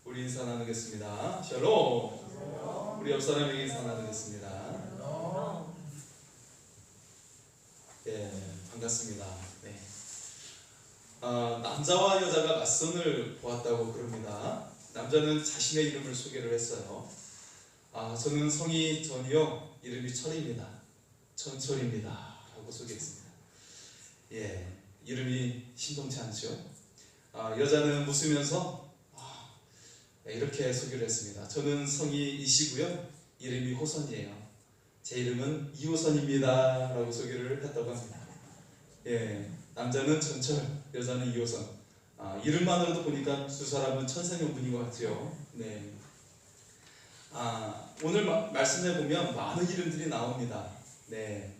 우리 인사 나누겠습니다. 샬롬. 우리 옆 사람에게 인사 나누겠습니다. 예, 반갑습니다. 네. 남자와 여자가 맞선을 보았다고 그럽니다. 남자는 자신의 이름을 소개를 했어요. 저는 성이 전이요, 이름이 철입니다. 전철입니다. 라고 소개했습니다. 예, 이름이 신동치 않죠? 여자는 웃으면서 이렇게 소개를 했습니다. 저는 성이 이시고요, 이름이 호선이에요. 제 이름은 이호선입니다. 라고 소개를 했다고 합니다. 예, 남자는 전철, 여자는 이호선. 이름만으로도 보니까 두 사람은 천생연분인 것 같아요. 네. 오늘 말씀해 보면 많은 이름들이 나옵니다. 네.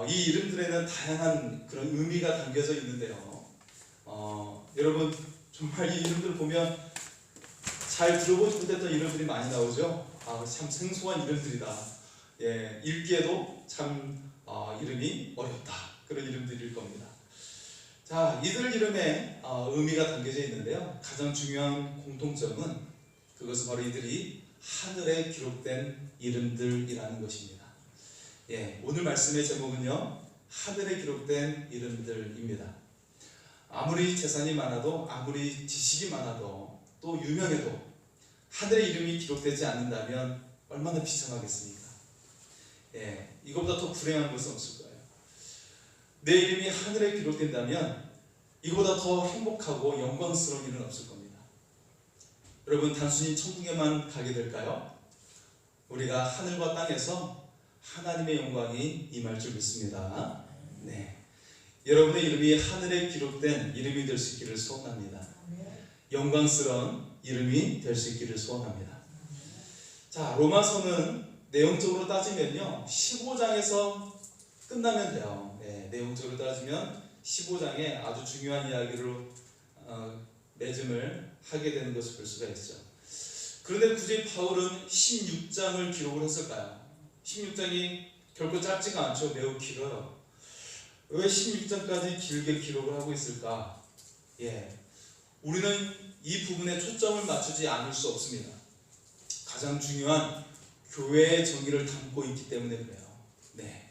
이 이름들에는 다양한 그런 의미가 담겨져 있는데요. 여러분 정말 이 이름들 보면 잘 들어보지 못했던 이름들이 많이 나오죠. 참 생소한 이름들이다. 예, 읽기에도 참 이름이 어렵다. 그런 이름들일 겁니다. 자, 이들 이름에 의미가 담겨져 있는데요. 가장 중요한 공통점은 그것은 바로 이들이 하늘에 기록된 이름들이라는 것입니다. 예, 오늘 말씀의 제목은요, 하늘에 기록된 이름들입니다. 아무리 재산이 많아도, 아무리 지식이 많아도, 또 유명해도 하늘의 이름이 기록되지 않는다면 얼마나 비참하겠습니까? 예, 이것보다 더 불행한 것은 없을 거예요. 내 이름이 하늘에 기록된다면 이보다 더 행복하고 영광스러운 일은 없을 겁니다. 여러분, 단순히 천국에만 가게 될까요? 우리가 하늘과 땅에서 하나님의 영광이 임할 줄 믿습니다. 네, 여러분의 이름이 하늘에 기록된 이름이 될 수 있기를 소원합니다. 영광스러운 이름이 될 수 있기를 소원합니다. 자, 로마서는 내용적으로 따지면요, 15장에서 끝나면 돼요. 네, 내용적으로 따지면 15장에 아주 중요한 이야기로 맺음을 하게 되는 것을 볼 수가 있죠. 그런데 굳이 바울은 16장을 기록을 했을까요? 16장이 결코 짧지가 않죠. 매우 길어요. 왜 16장까지 길게 기록을 하고 있을까? 예, 우리는 이 부분에 초점을 맞추지 않을 수 없습니다. 가장 중요한 교회의 정의를 담고 있기 때문에 그래요. 네,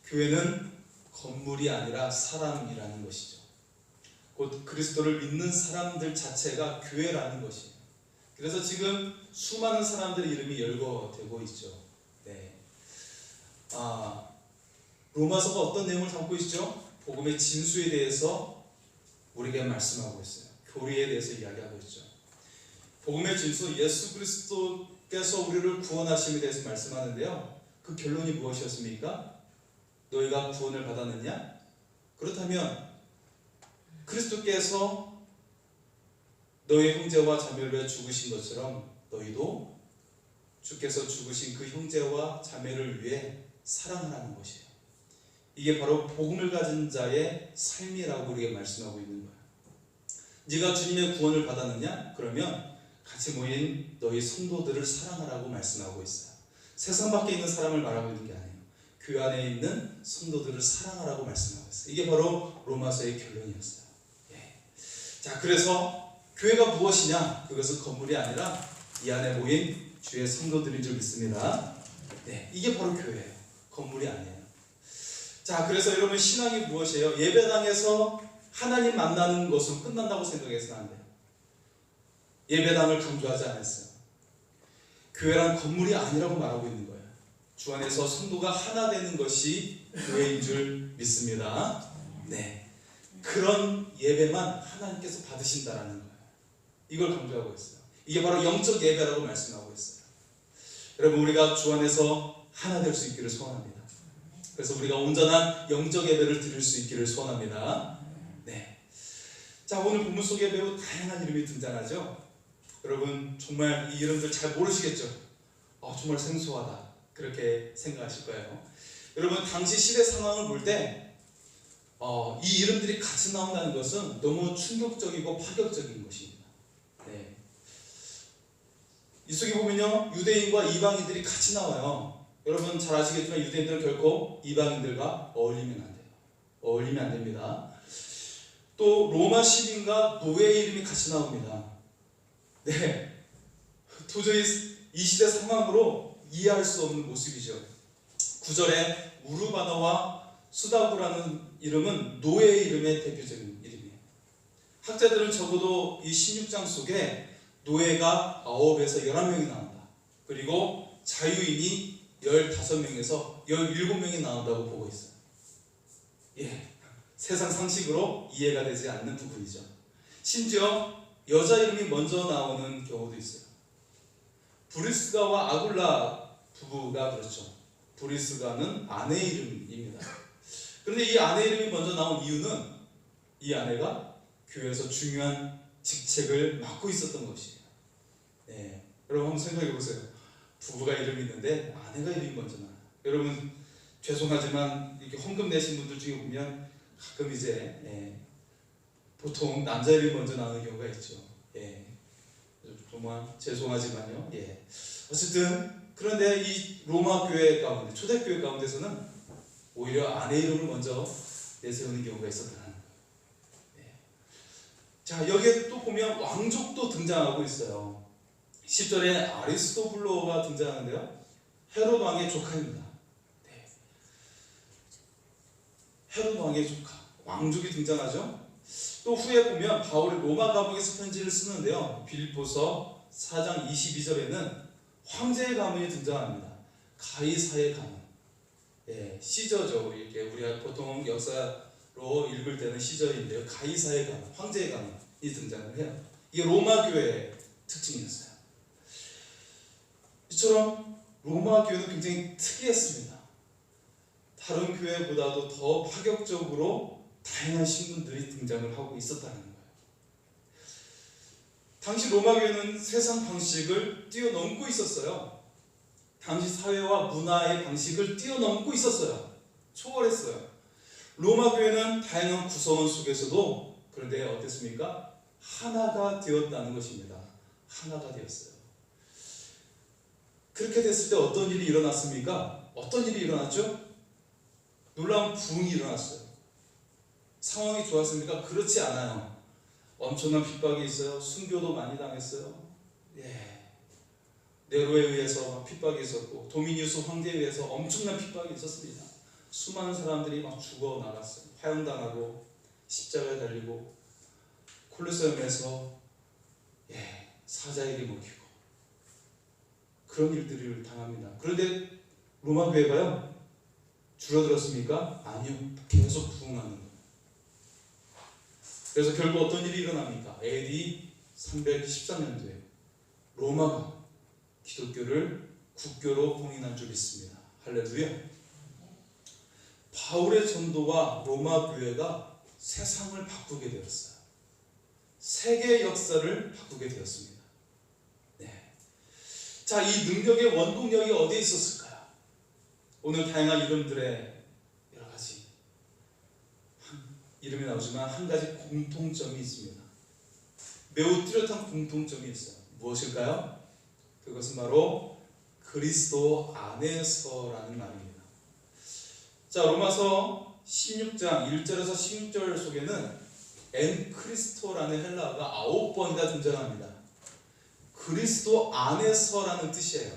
교회는 건물이 아니라 사람이라는 것이죠. 곧 그리스도를 믿는 사람들 자체가 교회라는 것이에요. 그래서 지금 수많은 사람들의 이름이 열거되고 있죠. 네. 로마서가 어떤 내용을 담고 있죠? 복음의 진수에 대해서 우리에게 말씀하고 있어요. 교리에 대해서 이야기하고 있죠. 복음의 진수, 예수 그리스도께서 우리를 구원하심에 대해서 말씀하는데요. 그 결론이 무엇이었습니까? 너희가 구원을 받았느냐? 그렇다면 그리스도께서 너희 형제와 자매를 위해 죽으신 것처럼 너희도 주께서 죽으신 그 형제와 자매를 위해 사랑하라는 것이에요. 이게 바로 복음을 가진 자의 삶이라고 우리에게 말씀하고 있는 거예요. 네가 주님의 구원을 받았느냐? 그러면 같이 모인 너희 성도들을 사랑하라고 말씀하고 있어요. 세상 밖에 있는 사람을 말하고 있는 게 아니에요. 그 안에 있는 성도들을 사랑하라고 말씀하고 있어요. 이게 바로 로마서의 결론이었어요. 예. 자, 그래서 교회가 무엇이냐? 그것은 건물이 아니라 이 안에 모인 주의 성도들인 줄 믿습니다. 네, 이게 바로 교회예요. 건물이 아니에요. 자, 그래서 여러분, 신앙이 무엇이에요? 예배당에서 하나님 만나는 것으로 끝난다고 생각해서는 안 돼요. 예배당을 강조하지 않았어요. 교회란 건물이 아니라고 말하고 있는 거예요. 주 안에서 성도가 하나 되는 것이 교회인 줄 믿습니다. 네, 그런 예배만 하나님께서 받으신다라는 거예요. 이걸 강조하고 있어요. 이게 바로 영적 예배라고 말씀하고 있어요. 여러분, 우리가 주 안에서 하나 될 수 있기를 소원합니다. 그래서 우리가 온전한 영적 예배를 드릴 수 있기를 소원합니다. 네. 자, 오늘 본문 속에 매우 다양한 이름이 등장하죠. 여러분, 정말 이 이름들 잘 모르시겠죠? 정말 생소하다, 그렇게 생각하실 거예요. 여러분, 당시 시대 상황을 볼 때 이 이름들이 같이 나온다는 것은 너무 충격적이고 파격적인 것입니다. 네. 이 속에 보면요, 유대인과 이방인들이 같이 나와요. 여러분 잘 아시겠지만 유대인들은 결코 이방인들과 어울리면 안 돼요. 어울리면 안 됩니다. 또 로마 시민과 노예의 이름이 같이 나옵니다. 네, 도저히 이 시대 상황으로 이해할 수 없는 모습이죠. 9절에 우르바나와 수다구라는 이름은 노예의 이름의 대표적인 이름이에요. 학자들은 적어도 이 16장 속에 노예가 9에서 11명이 나온다. 그리고 자유인이 15명에서 17명이 나온다고 보고 있어요. 예, 세상 상식으로 이해가 되지 않는 부분이죠. 심지어 여자 이름이 먼저 나오는 경우도 있어요. 브리스가와 아굴라 부부가 그렇죠. 브리스가는 아내 이름입니다. 그런데 이 아내 이름이 먼저 나온 이유는 이 아내가 교회에서 중요한 직책을 맡고 있었던 것이에요. 네, 여러분 한번 생각해 보세요. 부부가 이름이 있는데 아내가 이름이 먼저 나와요. 여러분 죄송하지만 이렇게 헌금 내신 분들 중에 보면 가끔 이제 보통 남자 이름이 먼저 나오는 경우가 있죠. 정말 죄송하지만요. 어쨌든 그런데 이 로마 교회 가운데, 초대교회 가운데서는 오히려 아내 이름을 먼저 내세우는 경우가 있었다는 거예요. 자, 여기에 또 보면 왕족도 등장하고 있어요. 10절에 아리스토블로가 등장하는데요. 헤롯 왕의 조카입니다. 헤롯 왕의 조카, 왕족이 등장하죠. 또 후에 보면 바울이 로마 감옥에서 편지를 쓰는데요. 빌립보서 4장 22절에는 황제의 가문이 등장합니다. 가이사의 가문. 시저죠. 이렇게 우리가 보통 역사로 읽을 때는 시저인데요. 가이사의 가문, 황제의 가문이 등장을 해요. 이게 로마 교회의 특징이었어요. 이처럼 로마 교회는 굉장히 특이했습니다. 다른 교회보다도 더 파격적으로 다양한 신분들이 등장을 하고 있었다는 거예요. 당시 로마 교회는 세상 방식을 뛰어넘고 있었어요. 당시 사회와 문화의 방식을 뛰어넘고 있었어요. 초월했어요. 로마 교회는 다양한 구성원 속에서도 그런데 어땠습니까? 하나가 되었다는 것입니다. 하나가 되었어요. 그렇게 됐을 때 어떤 일이 일어났습니까? 어떤 일이 일어났죠? 놀라운 부흥이 일어났어요. 상황이 좋았습니까? 그렇지 않아요. 엄청난 핍박이 있어요. 순교도 많이 당했어요. 네로에 의해서 핍박이 있었고, 도미니우스 황제에 의해서 엄청난 핍박이 있었습니다. 수많은 사람들이 막 죽어나갔어요. 화형당하고 십자가에 달리고 콜로세움에서 사자에게 먹히고 그런 일들을 당합니다. 그런데 로마 교회가요, 줄어들었습니까? 아니요. 계속 부흥하는 거예요. 그래서 결국 어떤 일이 일어납니까? AD 313년도에 로마가 기독교를 국교로 봉인한 줄 믿습니다. 할렐루야. 바울의 전도와 로마 교회가 세상을 바꾸게 되었어요. 세계 역사를 바꾸게 되었습니다. 자, 이 능력의 원동력이 어디에 있었을까요? 오늘 다양한 이름들의 여러 가지 이름이 나오지만 한 가지 공통점이 있습니다. 매우 뚜렷한 공통점이 있어요. 무엇일까요? 그것은 바로 그리스도 안에서라는 말입니다. 자, 로마서 16장 1절에서 16절 속에는 엔 크리스토라는 헬라어가 9번이나 등장합니다. 그리스도 안에서라는 뜻이에요.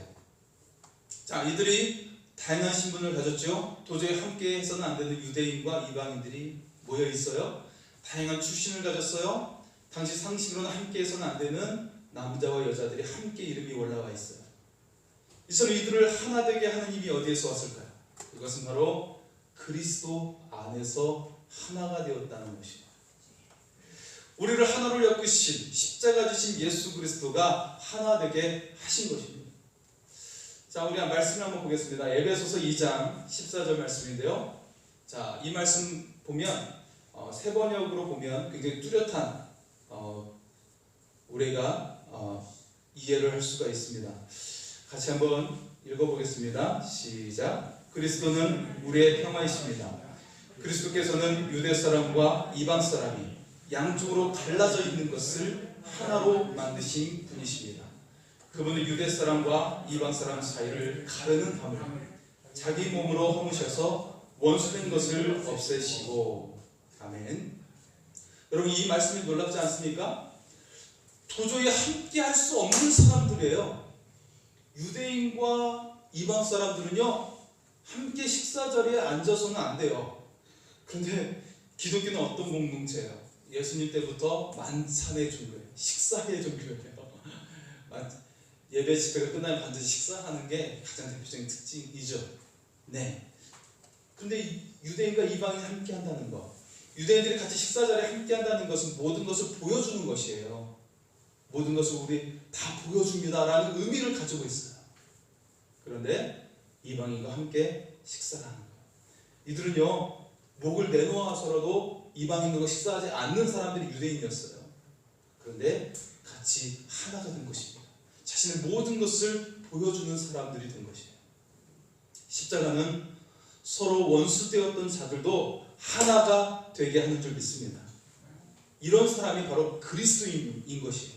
자, 이들이 다양한 신분을 가졌죠. 도저히 함께 해서는 안 되는 유대인과 이방인들이 모여 있어요. 다양한 출신을 가졌어요. 당시 상식으로는 함께 해서는 안 되는 남자와 여자들이 함께 이름이 올라와 있어요. 이들을 하나 되게 하는 힘이 어디에서 왔을까요? 그것은 바로 그리스도 안에서 하나가 되었다는 것입니다. 우리를 하나로 엮으신 십자가 지신 예수 그리스도가 하나 되게 하신 것입니다. 자, 우리 말씀을 한번 보겠습니다. 에베소서 2장 14절 말씀인데요. 자, 이 말씀 보면 세 번역으로 보면 굉장히 뚜렷한 우리가 이해를 할 수가 있습니다. 같이 한번 읽어보겠습니다. 시작. 그리스도는 우리의 평화이십니다. 그리스도께서는 유대 사람과 이방 사람이 양쪽으로 갈라져 있는 것을 하나로 만드신 분이십니다. 그분은 유대 사람과 이방 사람 사이를 가르는 담을 자기 몸으로 허무셔서 원수된 것을 없애시고. 아멘. 여러분, 이 말씀이 놀랍지 않습니까? 도저히 함께 할 수 없는 사람들이에요. 유대인과 이방 사람들은요, 함께 식사 자리에 앉아서는 안 돼요. 그런데 기독교는 어떤 공동체예요? 예수님 때부터 만찬의 종교예요. 식사의 종교예요. 예배 집회가 끝나면 반드시 식사하는 게 가장 대표적인 특징이죠. 네. 근데 유대인과 이방인이 함께 한다는 것, 유대인들이 같이 식사 자리에 함께 한다는 것은 모든 것을 보여주는 것이에요. 모든 것을 우리 다 보여줍니다라는 의미를 가지고 있어요. 그런데 이방인과 함께 식사를 하는 거예요. 이들은요, 목을 내놓아서라도 이방인들과 식사하지 않는 사람들이 유대인이었어요. 그런데 같이 하나가 된 것입니다. 자신의 모든 것을 보여주는 사람들이 된 것이에요. 십자가는 서로 원수되었던 자들도 하나가 되게 하는 줄 믿습니다. 이런 사람이 바로 그리스도인인 것이에요.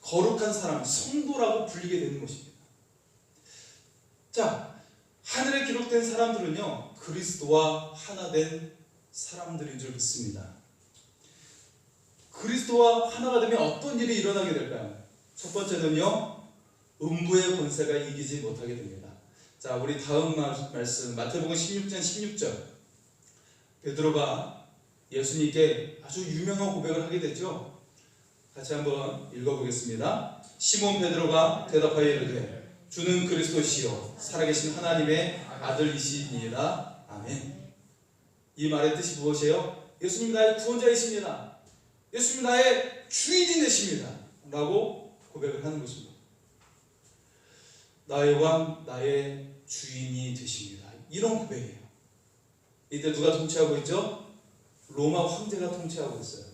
거룩한 사람, 성도라고 불리게 되는 것입니다. 자, 하늘에 기록된 사람들은요, 그리스도와 하나 된 사람들인 줄 믿습니다. 그리스도와 하나가 되면 어떤 일이 일어나게 될까요? 첫 번째는요, 음부의 권세가 이기지 못하게 됩니다. 자, 우리 다음 말씀 마태복음 16장 16절. 베드로가 예수님께 아주 유명한 고백을 하게 되죠. 같이 한번 읽어보겠습니다. 시몬 베드로가 대답하여 이르되 주는 그리스도시요 살아계신 하나님의 아들이시니이다. 아멘. 이 말의 뜻이 무엇이에요? 예수님 나의 구원자이십니다. 예수님 나의 주인이 되십니다. 라고 고백을 하는 것입니다. 나의 왕, 나의 주인이 되십니다. 이런 고백이에요. 이때 누가 통치하고 있죠? 로마 황제가 통치하고 있어요.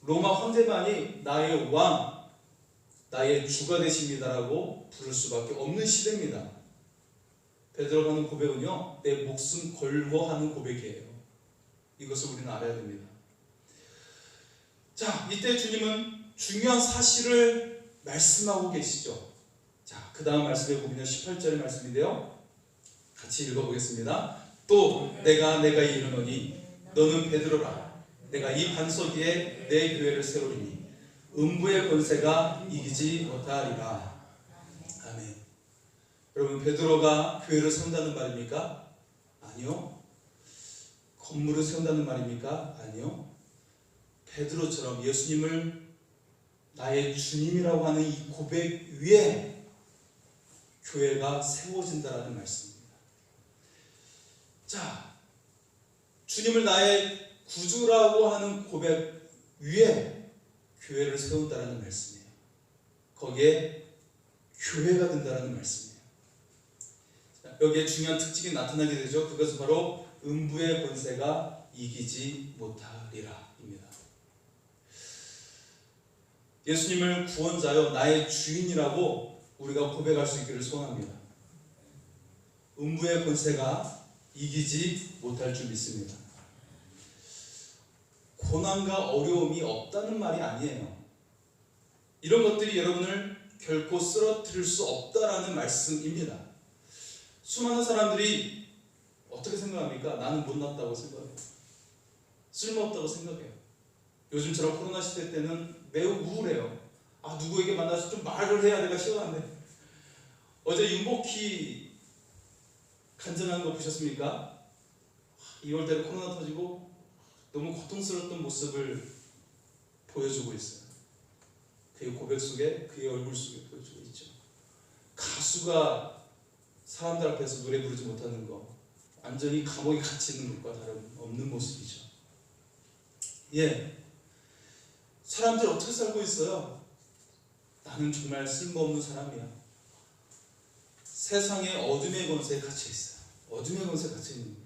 로마 황제만이 나의 왕, 나의 주가 되십니다라고 부를 수밖에 없는 시대입니다. 베드로가 하는 고백은요, 내 목숨 걸고 하는 고백이에요. 이것을 우리는 알아야 됩니다. 자, 이때 주님은 중요한 사실을 말씀하고 계시죠. 자, 그 다음 말씀에 보면 18절의 말씀인데요. 같이 읽어보겠습니다. 또 내가 이르노니 너는 베드로라. 내가 이 반석 위에 내 교회를 세우리니 음부의 권세가 이기지 못하리라. 아멘. 여러분, 베드로가 교회를 세운다는 말입니까? 아니요. 건물을 세운다는 말입니까? 아니요. 베드로처럼 예수님을 나의 주님이라고 하는 이 고백 위에 교회가 세워진다라는 말씀입니다. 자, 주님을 나의 구주라고 하는 고백 위에 교회를 세운다라는 말씀이에요. 거기에 교회가 된다라는 말씀이에요. 자, 여기에 중요한 특징이 나타나게 되죠. 그것은 바로 음부의 권세가 이기지 못하리라 입니다. 예수님을 구원자여 나의 주인이라고 우리가 고백할 수 있기를 소원합니다. 음부의 권세가 이기지 못할 줄 믿습니다. 고난과 어려움이 없다는 말이 아니에요. 이런 것들이 여러분을 결코 쓰러뜨릴 수 없다라는 말씀입니다. 수많은 사람들이 어떻게 생각합니까? 나는 못났다고 생각해요. 쓸모없다고 생각해요. 요즘처럼 코로나 시대 때는 매우 우울해요. 아, 누구에게 만나서 좀 말을 해야 내가 시원한데. 어제 윤복희 간증한 거 보셨습니까? 2월달에 코로나 터지고 너무 고통스러웠던 모습을 보여주고 있어요. 그의 고백 속에, 그의 얼굴 속에 보여주고 있죠. 가수가 사람들 앞에서 노래 부르지 못하는 거, 완전히 감옥에 갇혀 있는 것과 다름없는 모습이죠. 예, 사람들이 어떻게 살고 있어요? 나는 정말 쓸모없는 사람이야. 세상의 어둠의 권세에 갇혀 있어요. 어둠의 권세에 갇혀 있는 겁니다.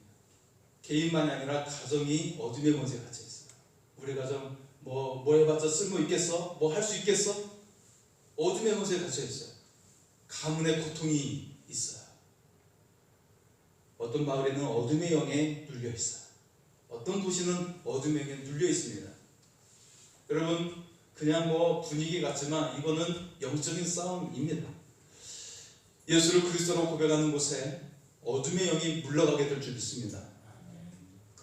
개인만이 아니라 가정이 어둠의 권세에 갇혀 있어요. 우리 가정 뭐 해봤자 쓸모 있겠어? 뭐 할 수 있겠어? 어둠의 권세에 갇혀 있어요. 가문의 고통이 있어요. 어떤 마을에는 어둠의 영에 눌려 있어요. 어떤 도시는 어둠의 영에 눌려 있습니다. 여러분, 그냥 뭐 분위기 같지만 이거는 영적인 싸움입니다. 예수를 그리스도로 고백하는 곳에 어둠의 영이 물러가게 될 줄 믿습니다.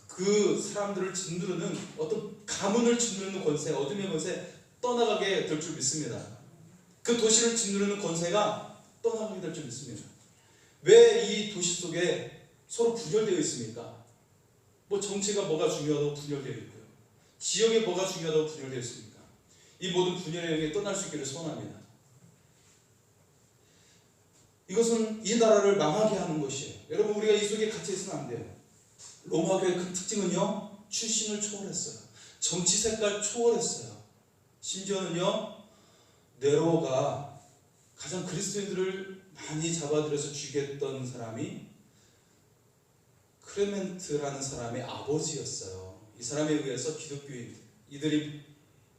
그 사람들을 짓누르는 어떤 가문을 짓누르는 권세, 어둠의 권세 떠나가게 될 줄 믿습니다. 그 도시를 짓누르는 권세가 떠나가게 될 줄 믿습니다. 왜 이 도시 속에 서로 분열되어 있습니까? 뭐 정치가 뭐가 중요하다고 분열되어 있고요. 지역에 뭐가 중요하다고 분열되어 있습니까? 이 모든 분열의 영역에 떠날 수 있기를 소원합니다. 이것은 이 나라를 망하게 하는 것이에요. 여러분, 우리가 이 속에 갇혀 있으면 안 돼요. 로마 교회의 큰 특징은요, 출신을 초월했어요. 정치 색깔 초월했어요. 심지어는요, 네로가 가장 그리스도인들을 많이 잡아들여서 죽였던 사람이 클레멘트라는 사람의 아버지였어요. 이 사람에 의해서 기독교인 이들이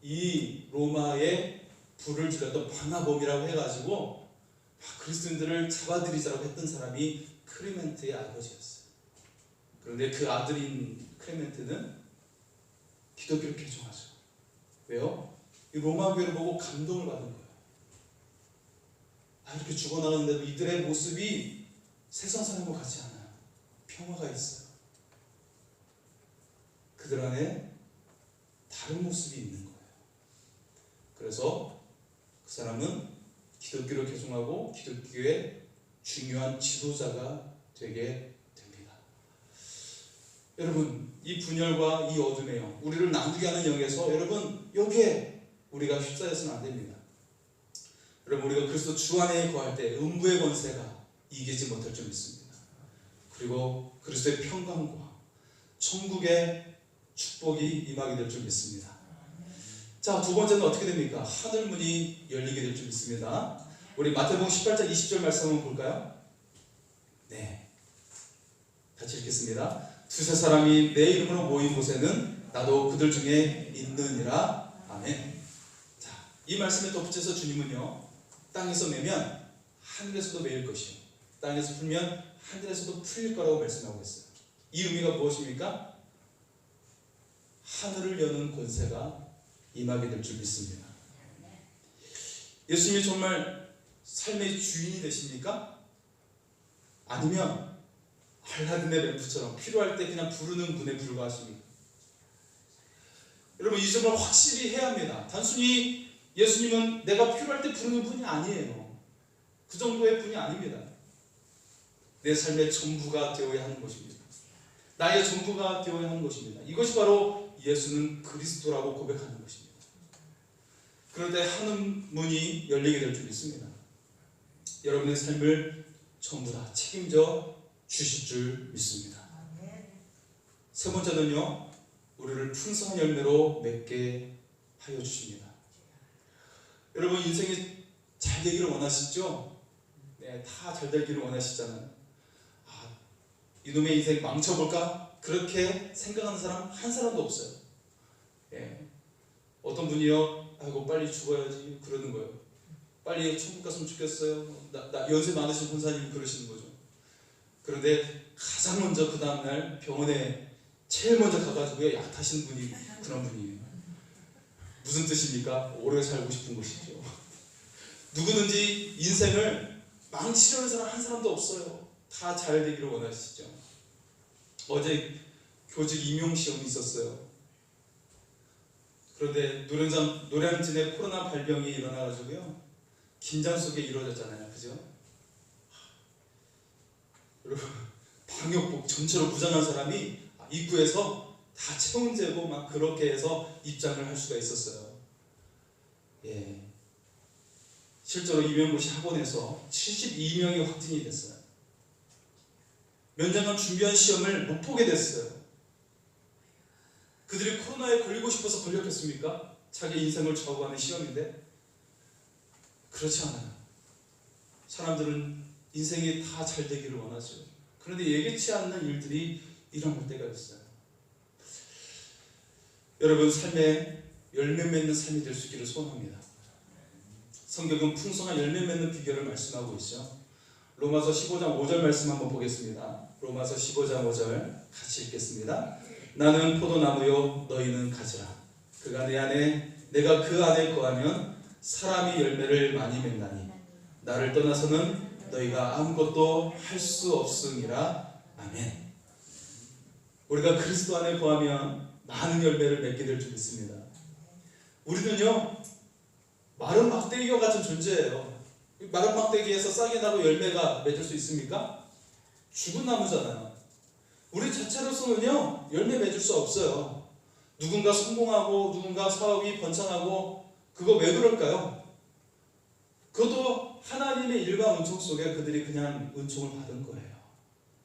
이 로마에 불을 질렀던 바나범이라고 해가지고 그리스도인들을 잡아들이자라고 했던 사람이 클레멘트의 아버지였어요. 그런데 그 아들인 클레멘트는 기독교를 개종하죠. 왜요? 이 로마 교회를 보고 감동을 받은 거예요. 이렇게 죽어나가는데도 이들의 모습이 세상 사람과 같지 않아요. 평화가 있어요. 그들 안에 다른 모습이 있는 거예요. 그래서 그 사람은 기독교를 개종하고 기독교의 중요한 지도자가 되게 됩니다. 여러분, 이 분열과 이 어둠의 영, 우리를 나누게 하는 영에서 여러분, 여기에 우리가 휩싸여서는 안 됩니다. 여러분, 우리가 그리스도 주 안에 거할 때 음부의 권세가 이기지 못할 줄 믿습니다. 그리고 그리스도의 평강과 천국의 축복이 임하게 될 줄 믿습니다. 자, 두 번째는 어떻게 됩니까? 하늘문이 열리게 될 줄 믿습니다. 우리 마태복음 18장 20절 말씀 한번 볼까요? 네, 같이 읽겠습니다. 두세 사람이 내 이름으로 모인 곳에는 나도 그들 중에 있느니라. 아멘. 자, 이 말씀에 덧붙여서 주님은요, 땅에서 매면 하늘에서도 매일 것이요, 땅에서 풀면 하늘에서도 풀릴 거라고 말씀하고 있어요. 이 의미가 무엇입니까? 하늘을 여는 권세가 임하게 될 줄 믿습니다. 예수님이 정말 삶의 주인이 되십니까? 아니면 알라딘의 램프처럼 필요할 때 그냥 부르는 분에 불과하십니까? 여러분, 이 점을 확실히 해야 합니다. 단순히 예수님은 내가 필요할 때 부르는 분이 아니에요. 그 정도의 분이 아닙니다. 내 삶의 전부가 되어야 하는 것입니다. 나의 전부가 되어야 하는 것입니다. 이것이 바로 예수는 그리스도라고 고백하는 것입니다. 그럴 때 하늘문이 열리게 될 줄 믿습니다. 여러분의 삶을 전부 다 책임져 주실 줄 믿습니다. 세 번째는요, 우리를 풍성한 열매로 맺게 하여 주십니다. 여러분, 인생이 잘 되기를 원하시죠? 네, 다 잘 되기를 원하시잖아요. 이놈의 인생 망쳐볼까? 그렇게 생각하는 사람 한 사람도 없어요. 예. 어떤 분이요, 아이고 빨리 죽어야지 그러는 거예요. 빨리 천국 갔으면 좋겠어요. 나 연세 많으신 권사님이 그러시는 거죠. 그런데 가장 먼저 그 다음날 병원에 제일 먼저 가가지고 약 타신 분이 그런 분이에요. 무슨 뜻입니까? 오래 살고 싶은 것이죠. 누구든지 인생을 망치려는 사람 한 사람도 없어요. 다 잘 되기를 원하시죠. 어제 교직 임용 시험이 있었어요. 그런데 노량진에 코로나 발병이 일어나가지고요, 긴장 속에 이루어졌잖아요, 그죠? 여러분, 방역복 전체로 부정한 사람이 입구에서 다 체온재고 막 그렇게 해서 입장을 할 수가 있었어요. 예. 실제로 임용고시 학원에서 72명이 확진이 됐어요. 몇 년간 준비한 시험을 못 보게 됐어요. 그들이 코로나에 걸리고 싶어서 걸렸겠습니까? 자기 인생을 좌우하는 시험인데? 그렇지 않아요. 사람들은 인생이 다 잘 되기를 원하죠. 그런데 예기치 않는 일들이 일어날 때가 있어요. 여러분, 삶에 열매 맺는 삶이 될 수 있기를 소원합니다. 성경은 풍성한 열매 맺는 비결을 말씀하고 있죠. 로마서 15장 5절 말씀 한번 보겠습니다. 로마서 15장 5절 같이 읽겠습니다. 나는 포도나무요 너희는 가지라. 그가 내 안에 내가 그 안에 거하면 사람이 열매를 많이 맺나니 나를 떠나서는 너희가 아무것도 할 수 없음이라. 아멘. 우리가 그리스도 안에 거하면 많은 열매를 맺게 될 줄 믿습니다. 우리는요, 마른 막대기와 같은 존재예요. 마른 막대기에서 싹이 나고 열매가 맺을 수 있습니까? 죽은 나무잖아요. 우리 자체로서는요, 열매 맺을 수 없어요. 누군가 성공하고 누군가 사업이 번창하고, 그거 왜 그럴까요? 그것도 하나님의 일과 은총 속에 그들이 그냥 은총을 받은 거예요.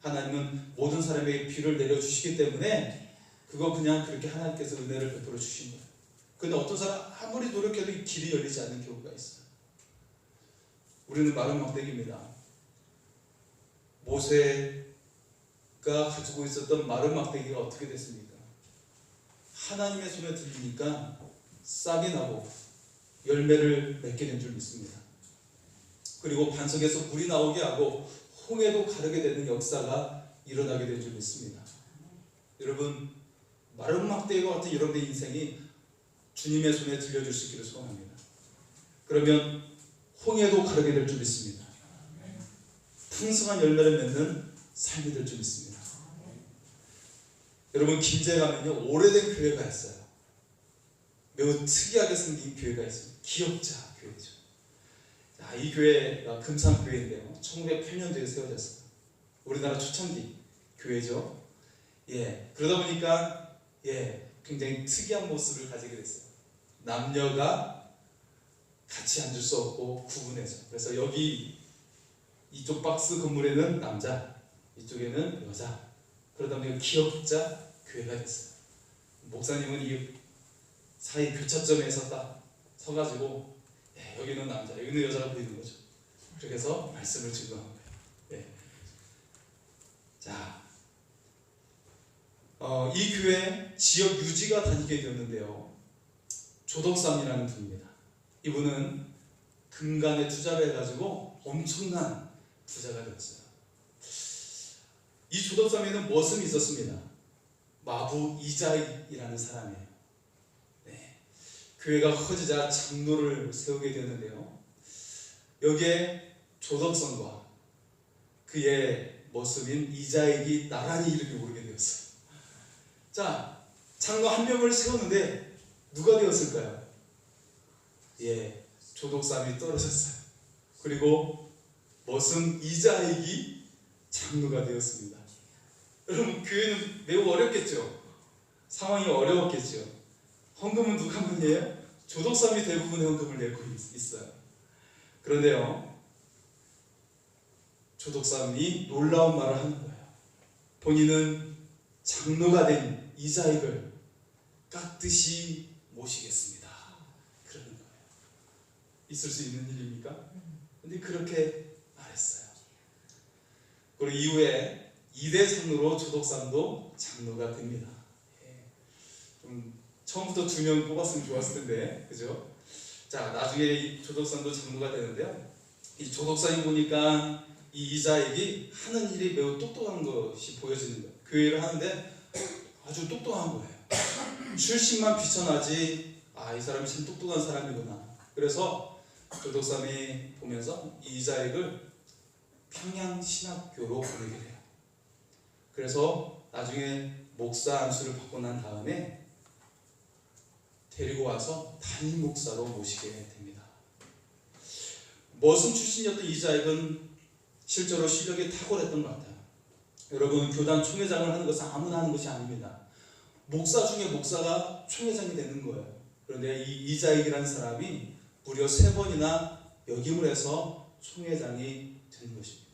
하나님은 모든 사람에게 비를 내려주시기 때문에 그거 그냥 그렇게 하나님께서 은혜를 베풀어 주신 거예요. 근데 어떤 사람 아무리 노력해도 이 길이 열리지 않는 경우가 있어요. 우리는 마른 막대기입니다. 모세가 가지고 있었던 마른 막대기가 어떻게 됐습니까? 하나님의 손에 들리니까 싹이 나고 열매를 맺게 된 줄 믿습니다. 그리고 반석에서 물이 나오게 하고 홍해도 가르게 되는 역사가 일어나게 된 줄 믿습니다. 여러분, 마른 막대기와 같은 여러분의 인생이 주님의 손에 들려줄 수 있기를 소원합니다. 그러면 홍해도 가르게 될 줄 믿습니다. 풍성한 열매를 맺는 삶이 될 줄 믿습니다. 여러분, 김제 가면요, 오래된 교회가 있어요. 매우 특이하게 생긴 교회가 있습니다. 기억자 교회죠. 자, 이 교회가 금산교회인데요, 1908년도에 세워졌어요. 우리나라 초창기 교회죠. 그러다 보니까 굉장히 특이한 모습을 가지게 됐어요. 남녀가 같이 앉을 수 없고 구분해서, 그래서 여기 이쪽 박스 건물에는 남자, 이쪽에는 여자. 그러다 보니까 기억자 교회가 됐어요. 목사님은 이 사이 교차점에서 딱 서가지고 여기는 남자, 여기는 여자가 보이는 거죠. 그렇게 해서 말씀을 증거한 거예요. 자, 이 교회 지역 유지가 다니게 되었는데요, 조덕삼이라는 분입니다. 이분은 금강에 투자를 해가지고 엄청난 부자가 되었어요. 이 조덕삼에는 머슴이 있었습니다. 마부 이자익이라는 사람이에요. 교회가 커지자 장로를 세우게 되었는데요, 여기에 조덕삼과 그의 머슴인 이자익이 나란히 이름이 오르게 되었어요. 자, 장로 한 명을 세우는데 누가 되었을까요? 조덕삼이 떨어졌어요. 그리고 머슴 이자익이 장로가 되었습니다. 여러분, 교회는 매우 어렵겠죠. 상황이 어려웠겠죠. 헌금은 누가 문제예요? 조덕삼이 대부분의 헌금을 내고 있어요. 그런데요, 조덕삼이 놀라운 말을 하는 거예요. 본인은 장로가 된 이자익을 깍듯이 모시겠습니다. 그러는 거예요. 있을 수 있는 일입니까? 근데 그렇게 말했어요. 그리고 이후에 2대 장로로 조덕삼도 장로가 됩니다. 처음부터 2명 뽑았으면 좋았을 텐데, 그죠? 자, 나중에 이 조덕삼도 장로가 되는데요, 이 조덕삼이 보니까 이 이자익이 하는 일이 매우 똑똑한 것이 보여지는 거예요. 교회를 하는데 아주 똑똑한 거예요. 출신만 비천하지, 이 사람이 참 똑똑한 사람이구나. 그래서 조덕삼이 보면서 이 이자익을 평양신학교로 보내게 돼요. 그래서 나중에 목사 안수를 받고 난 다음에 데리고 와서 담임 목사로 모시게 됩니다. 머슴 출신이었던 이자익은 실제로 실력이 탁월했던 것 같아요. 여러분, 교단 총회장을 하는 것은 아무나 하는 것이 아닙니다. 목사 중에 목사가 총회장이 되는 거예요. 그런데 이 이자익이라는 사람이 무려 3번이나 역임을 해서 총회장이 되는 것입니다.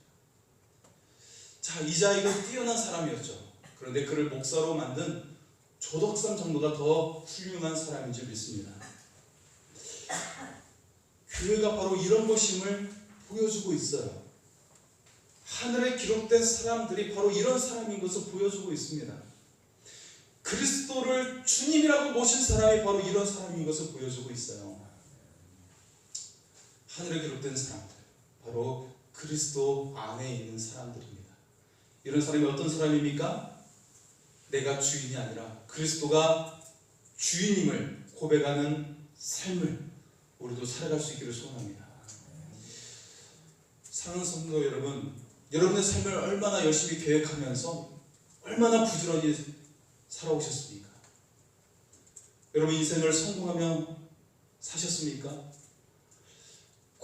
자, 이자익은 뛰어난 사람이었죠. 그런데 그를 목사로 만든 조덕삼 장로가 더 훌륭한 사람인 줄 믿습니다. 교회가 바로 이런 것임을 보여주고 있어요. 하늘에 기록된 사람들이 바로 이런 사람인 것을 보여주고 있습니다. 그리스도를 주님이라고 모신 사람이 바로 이런 사람인 것을 보여주고 있어요. 하늘에 기록된 사람들, 바로 그리스도 안에 있는 사람들입니다. 이런 사람이 어떤 사람입니까? 내가 주인이 아니라 그리스도가 주인임을 고백하는 삶을 우리도 살아갈 수 있기를 소원합니다. 사랑하는 성도 여러분, 여러분의 삶을 얼마나 열심히 계획하면서 얼마나 부지런히 살아오셨습니까? 여러분 인생을 성공하며 사셨습니까?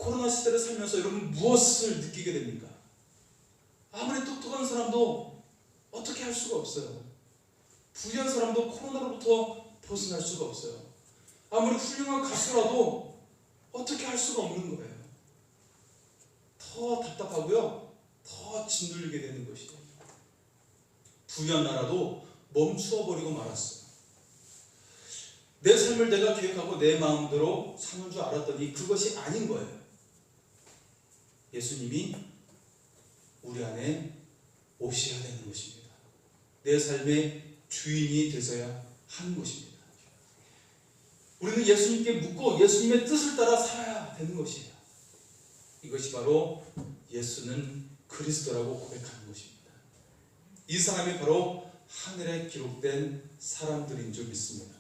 코로나 시대를 살면서 여러분 무엇을 느끼게 됩니까? 아무리 똑똑한 사람도 어떻게 할 수가 없어요. 부유한 사람도 코로나로부터 벗어날 수가 없어요. 아무리 훌륭한 가수라도 어떻게 할 수가 없는 거예요. 더 답답하고요, 더 짓눌리게 되는 것이에요. 부유한 나라도 멈추어 버리고 말았어요. 내 삶을 내가 계획하고 내 마음대로 사는 줄 알았더니 그것이 아닌 거예요. 예수님이 우리 안에 오셔야 되는 것입니다. 내 삶의 주인이 되셔야 하는 것입니다. 우리는 예수님께 묻고 예수님의 뜻을 따라 살아야 되는 것이에요. 이것이 바로 예수는 그리스도라고 고백하는 것입니다. 이 사람이 바로 하늘에 기록된 사람들인 줄 믿습니다.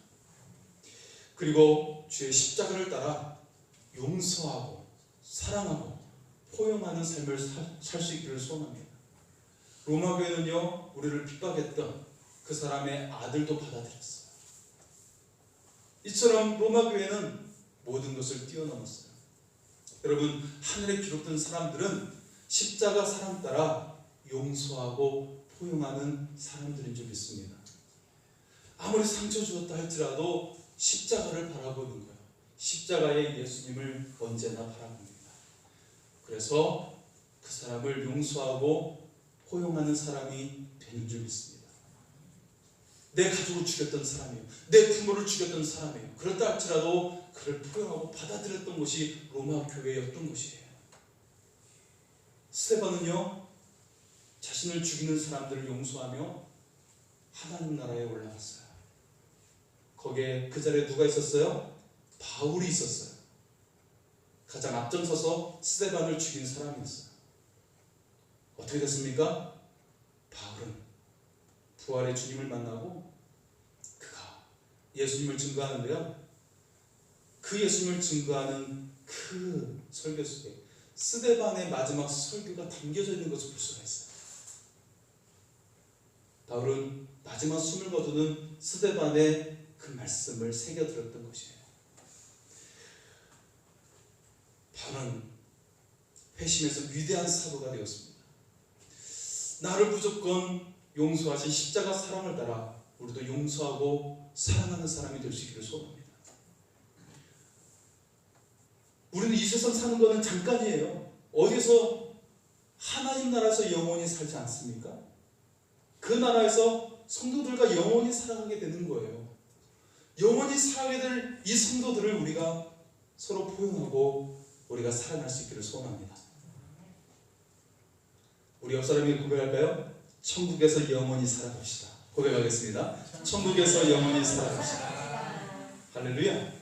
그리고 주의 십자가를 따라 용서하고 사랑하고 포용하는 삶을 살 수 있기를 소원합니다. 로마 교회는요, 우리를 핍박했던 그 사람의 아들도 받아들였어요. 이처럼 로마 교회는 모든 것을 뛰어넘었어요. 여러분, 하늘에 기록된 사람들은 십자가 사랑 따라 용서하고 포용하는 사람들인 줄 믿습니다. 아무리 상처 주었다 할지라도 십자가를 바라보는 거예요. 십자가의 예수님을 언제나 바라봅니다. 그래서 그 사람을 용서하고 포용하는 사람이 되는 줄 믿습니다. 내 가족을 죽였던 사람이에요. 내 부모를 죽였던 사람이에요. 그렇다 할지라도 그를 포용하고 받아들였던 것이 로마 교회였던 것이에요. 스데반은요, 자신을 죽이는 사람들을 용서하며 하나님 나라에 올라갔어요. 거기에 그 자리에 누가 있었어요? 바울이 있었어요. 가장 앞장서서 스데반을 죽인 사람이었어요. 어떻게 됐습니까? 바울은 부활의 주님을 만나고 그가 예수님을 증거하는데요, 그 예수님을 증거하는 그 설교 속에 스데반의 마지막 설교가 담겨져 있는 것을 볼 수가 있어요. 바울은 마지막 숨을 거두는 스데반의 그 말씀을 새겨들었던 것이에요. 바울은 회심에서 위대한 사도가 되었습니다. 나를 무조건 용서하신 십자가 사랑을 따라 우리도 용서하고 사랑하는 사람이 될 수 있기를 소원합니다. 우리는 이 세상 사는 것은 잠깐이에요. 어디서 하나님 나라에서 영원히 살지 않습니까? 그 나라에서 성도들과 영원히 살아가게 되는 거예요. 영원히 살아가게 될 이 성도들을 우리가 서로 포용하고 우리가 살아날 수 있기를 소원합니다. 우리 옆 사람이 고백할까요? 천국에서 영원히 살아갑시다. 고백하겠습니다. 천국에서 영원히 살아갑시다. 할렐루야.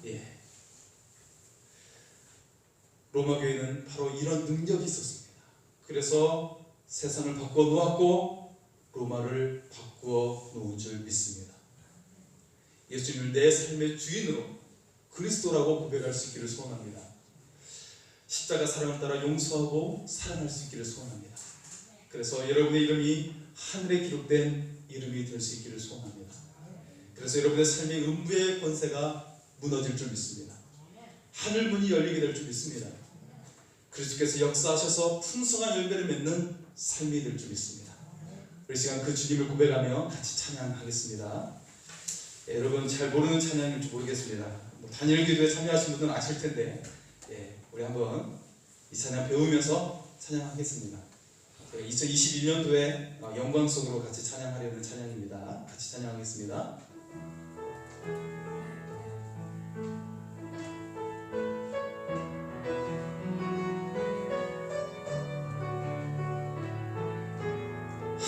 예. 로마 교회는 바로 이런 능력이 있었습니다. 그래서 세상을 바꾸어 놓았고 로마를 바꾸어 놓은 줄 믿습니다. 예수님을 내 삶의 주인으로 그리스도라고 고백할 수 있기를 소원합니다. 십자가 사랑을 따라 용서하고 사랑할 수 있기를 소원합니다. 그래서 여러분의 이름이 하늘에 기록된 이름이 될 수 있기를 소원합니다. 그래서 여러분의 삶의 음부의 권세가 무너질 줄 믿습니다. 하늘 문이 열리게 될 줄 믿습니다. 그리스도께서 역사하셔서 풍성한 열매를 맺는 삶이 될 줄 믿습니다. 우리 시간 그 주님을 고백하며 같이 찬양하겠습니다. 예, 여러분 잘 모르는 찬양일지 모르겠습니다. 단일 기도에 참여하신 분들은 아실 텐데, 예, 우리 한번 이 찬양 배우면서 찬양하겠습니다. 2021년도에 영광 속으로 같이 찬양하려는 찬양입니다. 같이 찬양하겠습니다.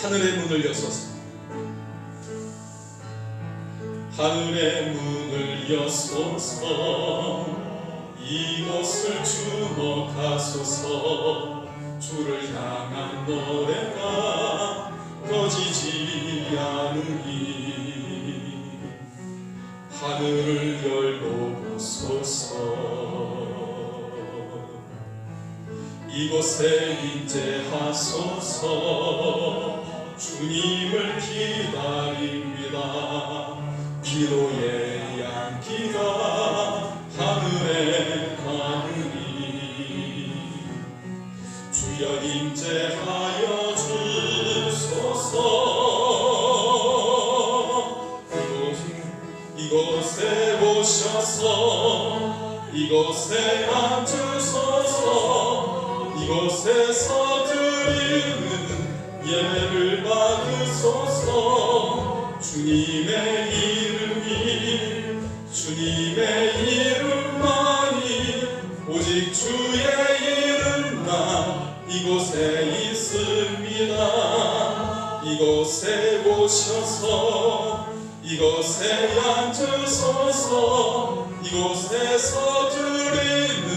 하늘의 문을 여소서, 하늘의 문을 여소서, 이것을 주목하소서. 주를 향한 노래가 꺼지지 않으니 하늘을 열고 보소서. 이곳에 임재하소서. 주님을 기다립니다. 기도의 양기가 하늘에 가 않으니 주여 임재하여 주소서. 이곳에 오셔서 이곳에 앉으소서. 이곳에서 드리는 예배를 받으소서. 주님의 이름만이 오직 주의 이름만 이곳에 있습니다. 이곳에 오셔서 이곳에 앉으소서. 이곳에서 드리는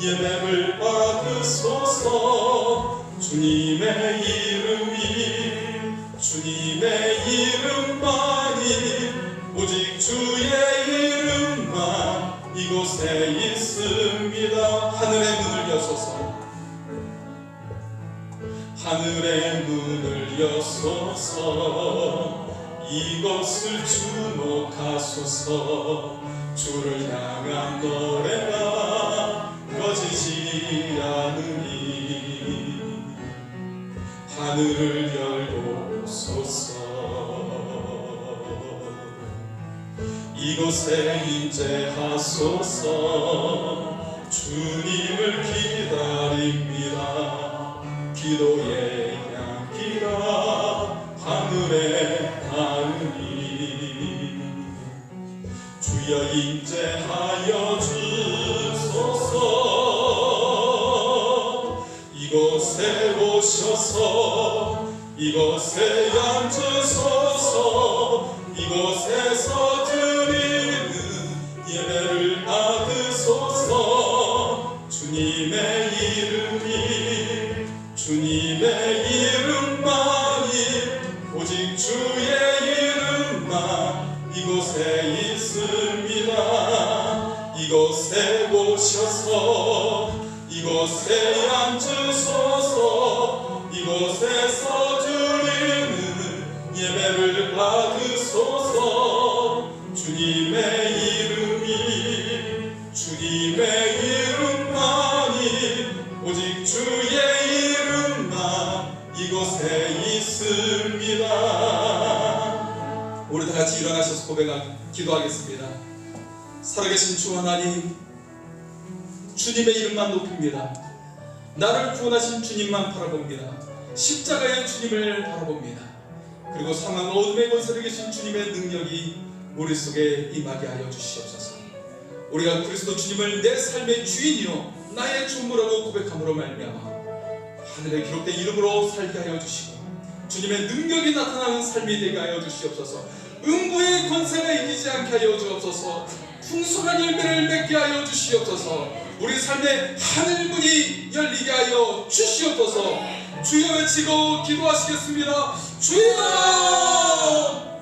예배를 받으소서. 주님의 이름만이 오직 주의 이름만 이곳에 있습니다. 하늘의 문을 여소서. 하늘의 문을 여소서. 이것을 주목하소서. 주를 향한 노래가 꺼지지 않으니 하늘을 열고소서. 이곳에 임재하소서. 주님을 기다립니다. 기도의 향기가 하늘에 닿으니 주여 임재하여 주소서. 이곳에 오셔서 이곳에 앉으소서. 이곳에서 드리는 예배를 받으소서. 주님의 이름만이 오직 주의 이름만 이곳에 있습니다. 이곳에 오셔서 이곳에 앉으소서. 이곳에서 드리는 예배를 받으소서. 주님의 이름만이 오직 주의 이름만 이곳에 있습니다. 우리 다 같이 일어나셔서 기도하겠습니다. 살아계신 주 하나님, 주님의 이름만 높입니다. 나를 구원하신 주님만 바라봅니다. 십자가의 주님을 바라봅니다. 그리고 사망 어둠의 권세에 계신 주님의 능력이 우리 속에 임하게 하여 주시옵소서. 우리가 그리스도 주님을 내 삶의 주인이요 나의 주무라고 고백함으로 말미암아 하늘에 기록된 이름으로 살게 하여 주시고 주님의 능력이 나타나는 삶이 되게 하여 주시옵소서. 음부의 권세가 이기지 않게 하여 주옵소서. 풍성한 열매를 맺게 하여 주시옵소서. 우리 삶의 하늘문이 열리게 하여 주시옵소서. 주여 외치고 기도하시겠습니다. 주여!